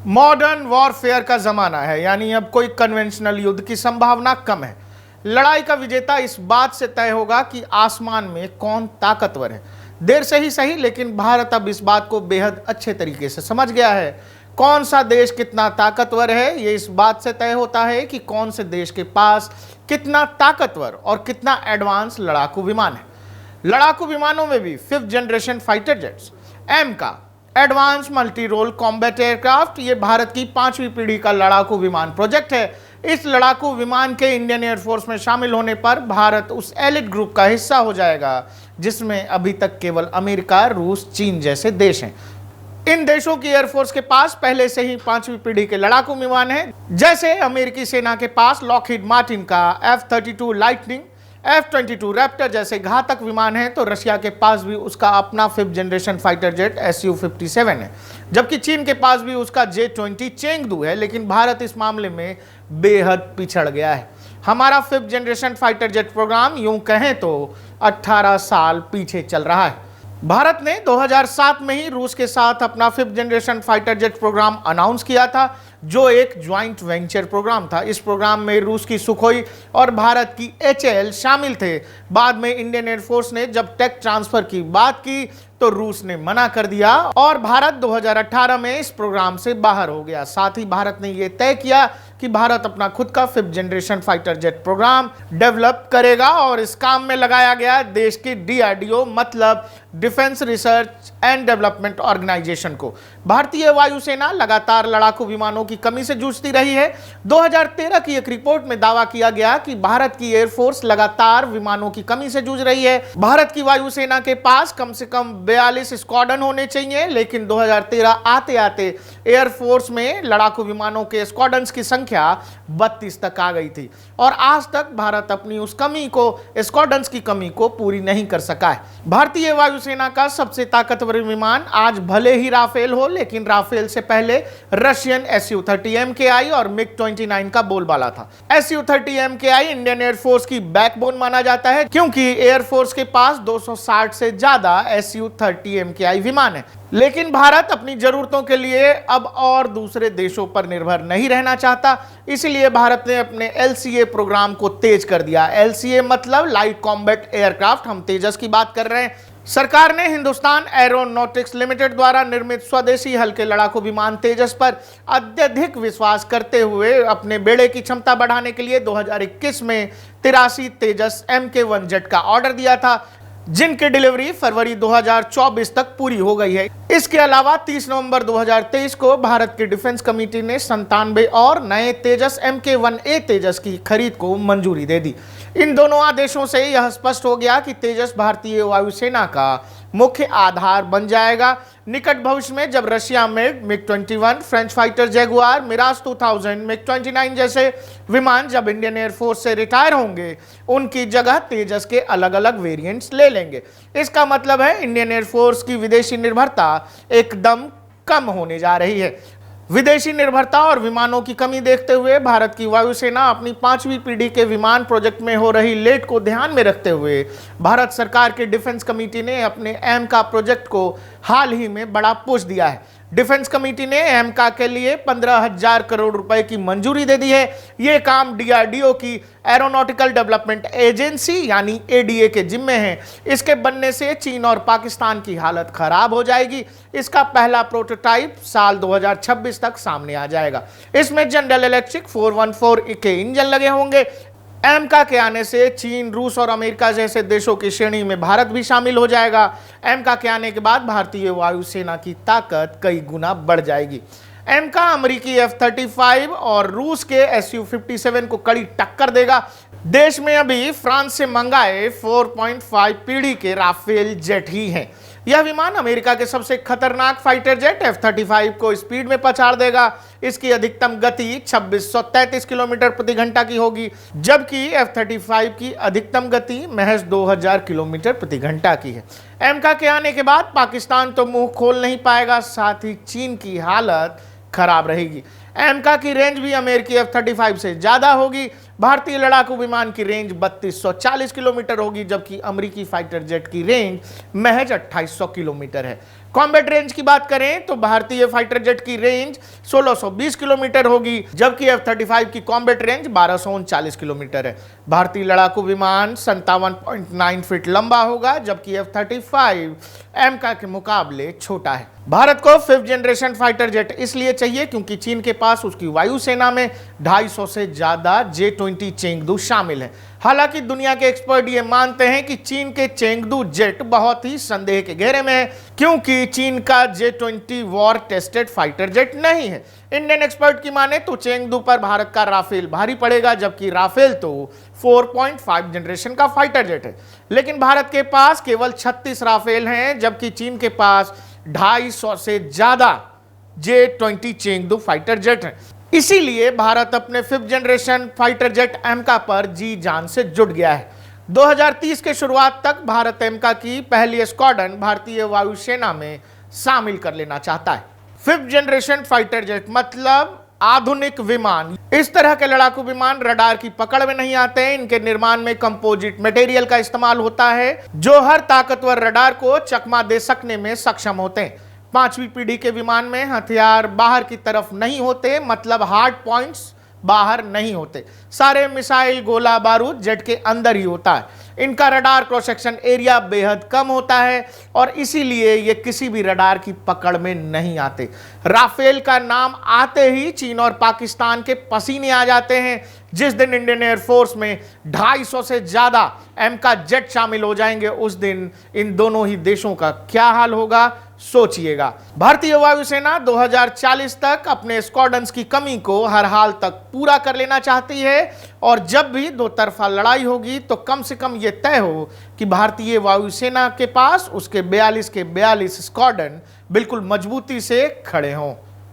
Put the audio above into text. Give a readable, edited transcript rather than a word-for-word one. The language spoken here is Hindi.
मॉडर्न वॉरफेयर का जमाना है, यानी अब कोई कन्वेंशनल युद्ध की संभावना कम है। लड़ाई का विजेता इस बात से तय होगा कि आसमान में कौन ताकतवर है। देर से ही सही, लेकिन भारत अब इस बात को बेहद अच्छे तरीके से समझ गया है। कौन सा देश कितना ताकतवर है, ये इस बात से तय होता है कि कौन से देश के पास कितना ताकतवर और कितना एडवांस लड़ाकू विमान है। लड़ाकू विमानों में भी 5th generation fighter jets M का advance multi role combat aircraft, ये भारत की 5वीं पीढ़ी का लड़ाकू विमान प्रोजेक्ट है। इस लड़ाकू विमान के इंडियन एयरफोर्स में शामिल होने पर भारत उस एलिट ग्रुप का हिस्सा हो जाएगा जिसमें अभी तक केवल अमेरिका, रूस, चीन जैसे देश हैं। इन देशों की एयरफोर्स के पास पहले से ही 5वीं पीढ़ी के लड़ाकू विमान हैं, जैसे अमेरिकी सेना के पास लॉकहीड मार्टिन का F-32 लाइटनिंग, F-22 रैप्टर जैसे घातक विमान हैं, तो रशिया के पास भी उसका अपना 5th generation fighter jet Su-57 है, जबकि चीन के पास भी उसका J-20 चेंगडू है। लेकिन भारत इस मामले में बेहद पिछड़ गया है। हमारा 5th generation fighter jet programme यूं कहें तो 18 साल पीछे चल रहा है। भारत ने 2007 में ही रूस के साथ अपना 5th generation fighter jet programme announce किया था, जो एक ज्वाइंट वेंचर प्रोग्राम था। इस प्रोग्राम में रूस की सुखोई और भारत की HAL शामिल थे। बाद में इंडियन एयरफोर्स ने जब टेक ट्रांसफर की बात की तो रूस ने मना कर दिया और भारत 2018 में इस प्रोग्राम से बाहर हो गया। साथ ही भारत ने यह तय किया कि भारत अपना खुद का 5th generation fighter jet programme develop करेगा और इस काम में लगाया गया देश की DRDO मतलब defence research and development organisation को। भारतीय वायुसेना लगातार लड़ाकू विमानों की कमी से जूझती रही है। 2013 की एक रिपोर्ट में दावा किया गया कि भारत की एयरफोर्स लगातार विमानों की कमी से जूझ रही है। भारत की वायुसेना के पास कम से कम 42 स्क्वाड्रन होने चाहिए, लेकिन 2013 आते आते एयरफोर्स में लड़ाकू विमानों के स्क्वाड्रन्स की संख्या 32 तक आ गई थी और आज तक भारत अपनी उस कमी को, स्क्वाड्रन्स की कमी को पूरी नहीं कर सका है। भारतीय वायुसेना का सबसे ताकतवर विमान आज भले ही राफेल हो, लेकिन राफेल से पहले रशियन Su-30 MKI और MiG-29 का बोलबाला था। Su-30 MKI इंडियन एयरफोर्स की बैकबोन माना जाता है, क्योंकि एयरफोर्स के पास 260 से ज्यादा Su-30 MKI विमान है। लेकिन भारत अपनी जरूरतों के लिए अब और दूसरे देशों पर निर्भर नहीं रहना चाहता, इसलिए भारत ने अपने LCA प्रोग्राम को तेज कर दिया। LCA मतलब लाइट कॉम्बैट एयरक्राफ्ट, हम तेजस की बात कर रहे हैं। सरकार ने हिंदुस्तान एरोनॉटिक्स लिमिटेड द्वारा निर्मित स्वदेशी हल्के लड़ाकू विमान तेजस पर अत्यधिक विश्वास करते हुए अपने बेड़े की क्षमता बढ़ाने के लिए 2021 में 83 तेजस MK-1 जेट का ऑर्डर दिया था, जिनकी डिलीवरी फरवरी 2024 तक पूरी हो गई है। इसके अलावा 30 नवंबर 2023 को भारत की डिफेंस कमेटी ने 97 और नए तेजस MK-1A तेजस की खरीद को मंजूरी दे दी। इन दोनों आदेशों से यह स्पष्ट हो गया कि तेजस भारतीय वायुसेना का मुख्य आधार बन जाएगा। निकट भविष्य में जब रशिया में MiG-21, French fighter Jaguar, Miraj 2000, MiG-29 जैसे विमान जब इंडियन एयरफोर्स से रिटायर होंगे, उनकी जगह तेजस के अलग अलग वेरिएंट्स ले लेंगे। इसका मतलब है इंडियन एयरफोर्स की विदेशी निर्भरता एकदम कम होने जा रही है। विदेशी निर्भरता और विमानों की कमी देखते हुए भारत की वायुसेना अपनी 5वीं पीढ़ी के विमान प्रोजेक्ट में हो रही लेट को ध्यान में रखते हुए भारत सरकार के डिफेंस कमेटी ने अपने एमका प्रोजेक्ट को हाल ही में बड़ा पुश दिया है। डिफेंस कमेटी ने एमका के लिए 15,000 करोड़ रुपए की मंजूरी दे दी है। यह काम DRDO की एरोनॉटिकल डेवलपमेंट एजेंसी यानी ADA के जिम्मे है। इसके बनने से चीन और पाकिस्तान की हालत खराब हो जाएगी। इसका पहला प्रोटोटाइप साल 2026 तक सामने आ जाएगा। इसमें जनरल इलेक्ट्रिक 414 के इंजन लगे होंगे। एमका के आने से चीन, रूस और अमेरिका जैसे देशों की श्रेणी में भारत भी शामिल हो जाएगा। एमका के आने के बाद भारतीय वायुसेना की ताकत कई गुना बढ़ जाएगी। एमका अमेरिकी F-35 और रूस के Su-57 को कड़ी टक्कर देगा। देश में अभी फ्रांस से मंगाए 4.5 पीढ़ी के राफेल जेट ही हैं। यह विमान अमेरिका के सबसे खतरनाक फाइटर जेट F-35 को स्पीड में पछाड़ देगा। इसकी अधिकतम गति 2633 किलोमीटर प्रति घंटा की होगी, जबकि F-35 की अधिकतम गति महज 2000 किलोमीटर प्रति घंटा की है। एमका के आने के बाद पाकिस्तान तो मुंह खोल नहीं पाएगा, साथ ही चीन की हालत खराब रहेगी। एमका की रेंज भी अमेरिकी F-35 से ज्यादा होगी। भारतीय लड़ाकू विमान की रेंज 3240 किलोमीटर होगी, जबकि अमेरिकी फाइटर जेट की रेंज महज 2800 किलोमीटर है। कॉम्बैट रेंज की बात करें तो भारतीय फाइटर जेट की रेंज 1620 किलोमीटर होगी, जबकि F-35 की कॉम्बैट रेंज 1239 किलोमीटर है। भारतीय लड़ाकू विमान 57.9 फीट लंबा होगा, जबकि F-35 एमका के मुकाबले छोटा है। भारत को 5th जनरेशन फाइटर जेट इसलिए चाहिए क्योंकि चीन के पास उसकी वायुसेना में 250 से ज्यादा J-20 चेंगडू शामिल है। हालांकि दुनिया के एक्सपर्ट ये मानते हैं कि चीन के चेंगडू जेट बहुत ही संदेह के घेरे में है, क्योंकि चीन का J-20 war tested fighter jet नहीं है। इंडियन एक्सपर्ट की माने तो चेंगडू पर भारत का राफेल भारी पड़ेगा, जबकि राफेल तो 4.5 जनरेशन का फाइटर जेट है। लेकिन भारत के पास केवल 36 राफेल हैं, जबकि चीन के पास 250 से ज्यादा J-20 चेंगडू फाइटर जेट है। इसीलिए भारत अपने 5th जनरेशन फाइटर जेट एमका पर जी जान से जुट गया है। 2030 के शुरुआत तक भारत एमका की पहली स्क्वाड्रन भारतीय वायुसेना में शामिल कर लेना चाहता है। 5th जनरेशन फाइटर जेट मतलब आधुनिक विमान। इस तरह के लड़ाकू विमान रडार की पकड़ में नहीं आते हैं। इनके निर्माण में कंपोजिट मटेरियल का इस्तेमाल होता है, जो हर ताकतवर रडार को चकमा दे सकने में सक्षम होते हैं। 5वीं पीढ़ी के विमान में हथियार बाहर की तरफ नहीं होते, मतलब हार्ड पॉइंट्स बाहर नहीं होते। सारे मिसाइल गोला बारूद जेट के अंदर ही होता है। इनका रडार क्रॉस सेक्शन एरिया बेहद कम होता है और इसीलिए ये किसी भी रडार की पकड़ में नहीं आते। राफेल का नाम आते ही चीन और पाकिस्तान के पसीने आ जाते हैं। जिस दिन इंडियन एयरफोर्स में 250 से ज्यादा एमका जेट शामिल हो जाएंगे, उस दिन इन दोनों ही देशों का क्या हाल होगा, सोचिएगा। भारतीय वायुसेना 2040 तक अपने स्क्वाड्रन्स की कमी को हर हाल तक पूरा कर लेना चाहती है और जब भी दो तरफा लड़ाई होगी तो कम से कम यह तय हो कि भारतीय वायुसेना के पास उसके 42 के 42 स्क्वाड्रन बिल्कुल मजबूती से खड़े हों।